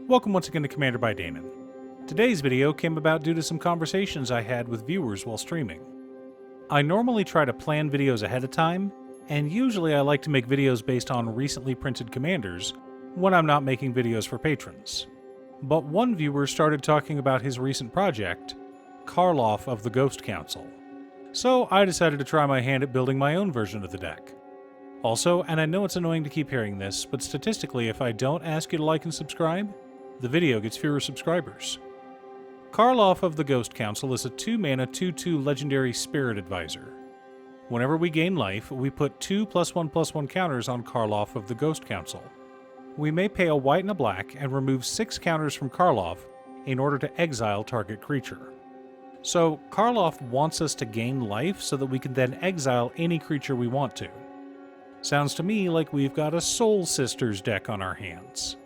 Welcome once again to Commander by Danon. Today's video came about due to some conversations I had with viewers while streaming. I normally try to plan videos ahead of time, and usually I like to make videos based on recently printed commanders when I'm not making videos for patrons. But one viewer started talking about his recent project, Karlov of the Ghost Council. So I decided to try my hand at building my own version of the deck. Also, and I know it's annoying to keep hearing this, but statistically if I don't ask you to like and subscribe, the video gets fewer subscribers. Karlov of the Ghost Council is a 2-mana 2/2 legendary spirit advisor. Whenever we gain life, we put 2+1/+1 counters on Karlov of the Ghost Council. We may pay a white and a black and remove 6 counters from Karlov in order to exile target creature. So Karlov wants us to gain life so that we can then exile any creature we want to. Sounds to me like we've got a Soul Sisters deck on our hands.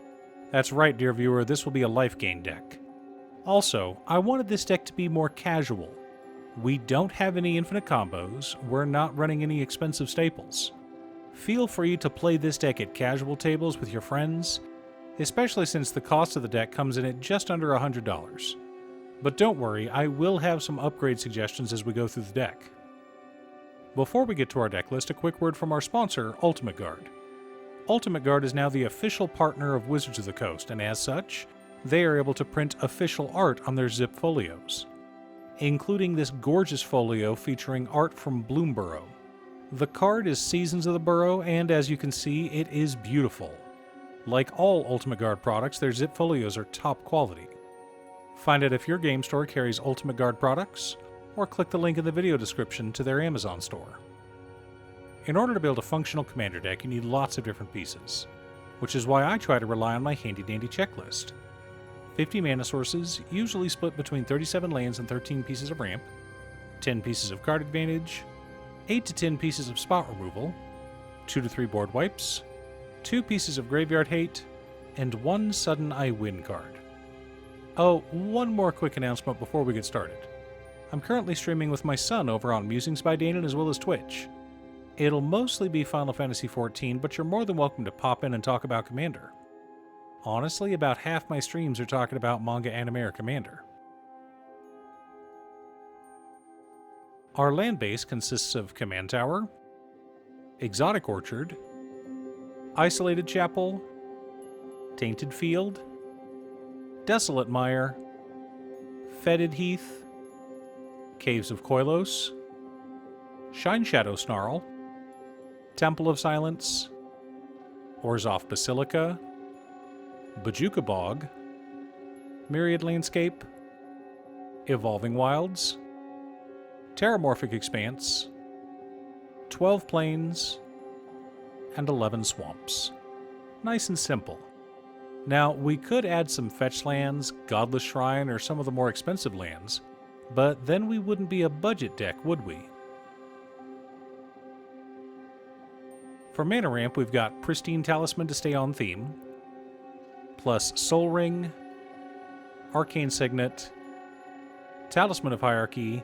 That's right, dear viewer, this will be a life gain deck. Also, I wanted this deck to be more casual. We don't have any infinite combos, we're not running any expensive staples. Feel free to play this deck at casual tables with your friends, especially since the cost of the deck comes in at just under $100. But don't worry, I will have some upgrade suggestions as we go through the deck. Before we get to our deck list, a quick word from our sponsor, Ultimate Guard. Ultimate Guard is now the official partner of Wizards of the Coast, and as such, they are able to print official art on their zip folios, including this gorgeous folio featuring art from Bloomborough. The card is Seasons of the Burrow, and as you can see, it is beautiful. Like all Ultimate Guard products, their zip folios are top quality. Find out if your game store carries Ultimate Guard products, or click the link in the video description to their Amazon store. In order to build a functional commander deck, you need lots of different pieces, which is why I try to rely on my handy-dandy checklist. 50 mana sources, usually split between 37 lands and 13 pieces of ramp, 10 pieces of card advantage, 8 to 10 pieces of spot removal, 2 to 3 board wipes, 2 pieces of graveyard hate, and 1 sudden I win card. Oh, one more quick announcement before we get started. I'm currently streaming with my son over on Musings by Danon as well as Twitch. It'll mostly be Final Fantasy XIV, but you're more than welcome to pop in and talk about Commander. Honestly, about half my streams are talking about manga, anime, or Commander. Our land base consists of Command Tower, Exotic Orchard, Isolated Chapel, Tainted Field, Desolate Mire, Fetid Heath, Caves of Koilos, Shine Shadow Snarl, Temple of Silence, Orzhov Basilica, Bajuka Bog, Myriad Landscape, Evolving Wilds, Terramorphic Expanse, 12 Plains, and 11 Swamps. Nice and simple. Now, we could add some fetch lands, Godless Shrine, or some of the more expensive lands, but then we wouldn't be a budget deck, would we? For mana ramp, we've got Pristine Talisman to stay on theme, plus Soul Ring, Arcane Signet, Talisman of Hierarchy,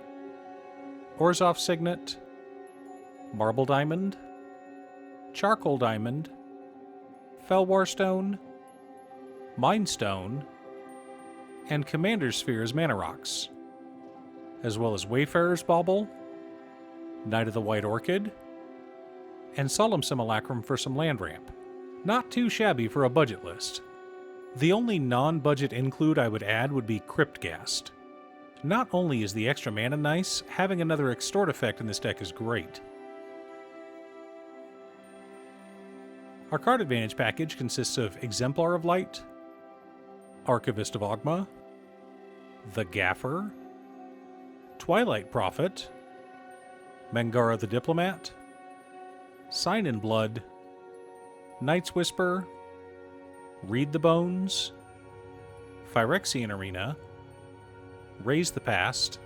Orzhov Signet, Marble Diamond, Charcoal Diamond, Felwar Stone, Mind Stone, and Commander Sphere as mana rocks, as well as Wayfarer's Bauble, Knight of the White Orchid, and Solemn Simulacrum for some land ramp. Not too shabby for a budget list. The only non-budget include I would add would be Cryptghast. Not only is the extra mana nice, having another extort effect in this deck is great. Our card advantage package consists of Exemplar of Light, Archivist of Ogma, The Gaffer, Twilight Prophet, Mangara the Diplomat, Sign in Blood, Night's Whisper, Read the Bones, Phyrexian Arena, Raise the Past,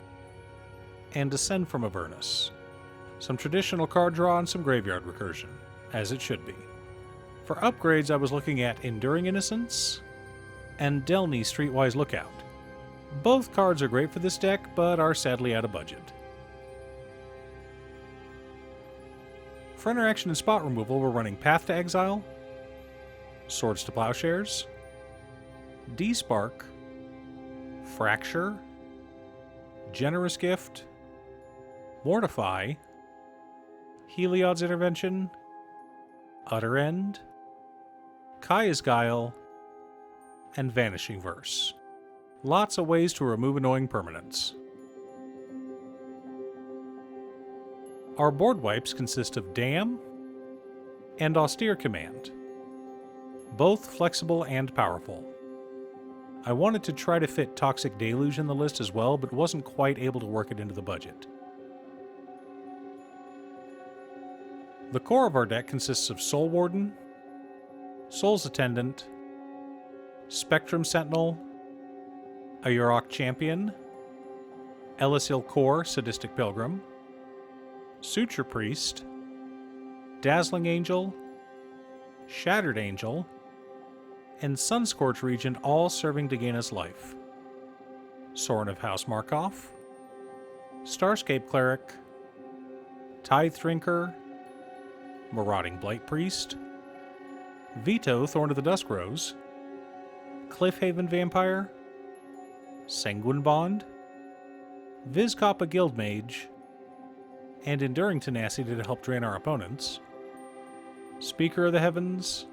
and Descend from Avernus. Some traditional card draw and some graveyard recursion, as it should be. For upgrades, I was looking at Enduring Innocence and Delny Streetwise Lookout. Both cards are great for this deck, but are sadly out of budget. For interaction and spot removal, we're running Path to Exile, Swords to Plowshares, D-Spark, Fracture, Generous Gift, Mortify, Heliod's Intervention, Utter End, Kaya's Guile, and Vanishing Verse. Lots of ways to remove annoying permanents. Our board wipes consist of Dam and Austere Command, both flexible and powerful. I wanted to try to fit Toxic Deluge in the list as well, but wasn't quite able to work it into the budget. The core of our deck consists of Soul Warden, Soul's Attendant, Spectrum Sentinel, a Yurok Champion, Elysil Core Sadistic Pilgrim, Suture Priest, Dazzling Angel, Shattered Angel, and Sunscorch Regent, all serving to gain us life. Sorin of House Markov, Starscape Cleric, Tithe Drinker, Marauding Blight Priest, Veto Thorn of the Dusk Rose, Cliffhaven Vampire, Sanguine Bond, Vizkopa Guildmage, and Enduring Tenacity to help drain our opponents, Speaker of the Heavens,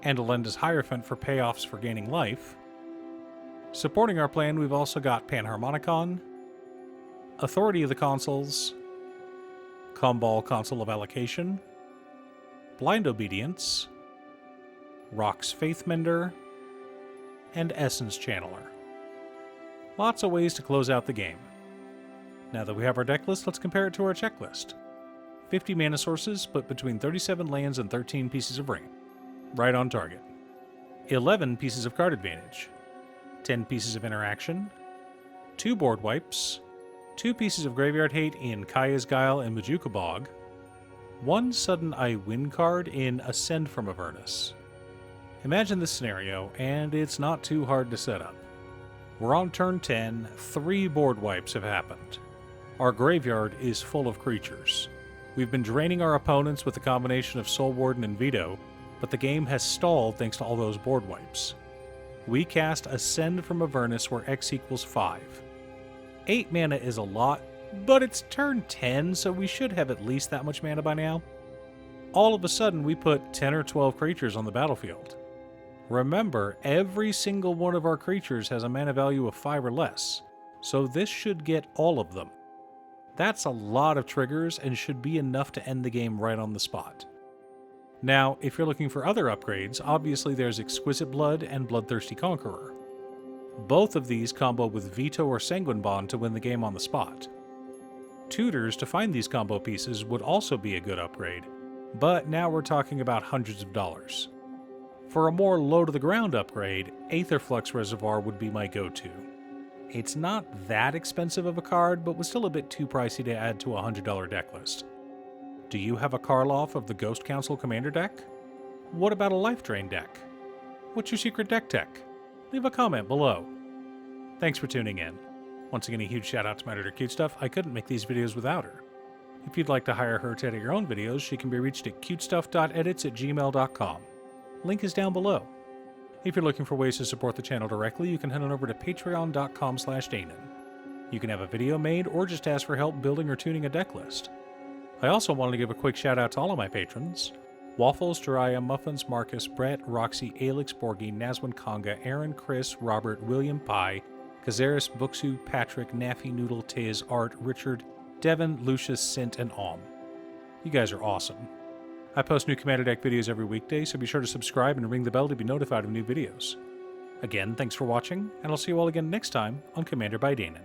and Alenda's Hierophant for payoffs for gaining life. Supporting our plan, we've also got Panharmonicon, Authority of the Consuls, Combal Consul of Allocation, Blind Obedience, Rock's Faithmender, and Essence Channeler. Lots of ways to close out the game. Now that we have our deck list, let's compare it to our checklist. 50 mana sources, split between 37 lands and 13 pieces of rain. Right on target. 11 pieces of card advantage. 10 pieces of interaction. 2 board wipes. 2 pieces of graveyard hate in Kaya's Guile and Majuka Bog. 1 sudden I win card in Ascend from Avernus. Imagine this scenario, and it's not too hard to set up. We're on turn 10, 3 board wipes have happened. Our graveyard is full of creatures. We've been draining our opponents with a combination of Soul Warden and Veto, but the game has stalled thanks to all those board wipes. We cast Ascend from Avernus where X equals 5. 8 mana is a lot, but it's turn 10, so we should have at least that much mana by now. All of a sudden, we put 10 or 12 creatures on the battlefield. Remember, every single one of our creatures has a mana value of 5 or less, so this should get all of them. That's a lot of triggers and should be enough to end the game right on the spot. Now, if you're looking for other upgrades, obviously there's Exquisite Blood and Bloodthirsty Conqueror. Both of these combo with Veto or Sanguine Bond to win the game on the spot. Tutors to find these combo pieces would also be a good upgrade, but now we're talking about hundreds of dollars. For a more low-to-the-ground upgrade, Aetherflux Reservoir would be my go-to. It's not that expensive of a card, but was still a bit too pricey to add to a $100 deck list. Do you have a Karlov of the Ghost Council Commander deck? What about a Life Drain deck? What's your secret deck tech? Leave a comment below. Thanks for tuning in. Once again, a huge shout out to my editor Cutestuff. I couldn't make these videos without her. If you'd like to hire her to edit your own videos, she can be reached at cutestuff.edits@gmail.com. Link is down below. If you're looking for ways to support the channel directly, you can head on over to patreon.com/Danon. You can have a video made or just ask for help building or tuning a deck list. I also wanted to give a quick shout out to all of my patrons: Waffles, Jiraiya, Muffins, Marcus, Brett, Roxy, Alix, Borgie, Nazwin, Conga, Aaron, Chris, Robert, William, Pye, Kazaris, Buxu, Patrick, Naffy, Noodle, Tiz, Art, Richard, Devin, Lucius, Sint, and Alm. You guys are awesome. I post new Commander Deck videos every weekday, so be sure to subscribe and ring the bell to be notified of new videos. Again, thanks for watching, and I'll see you all again next time on Commander by Danon.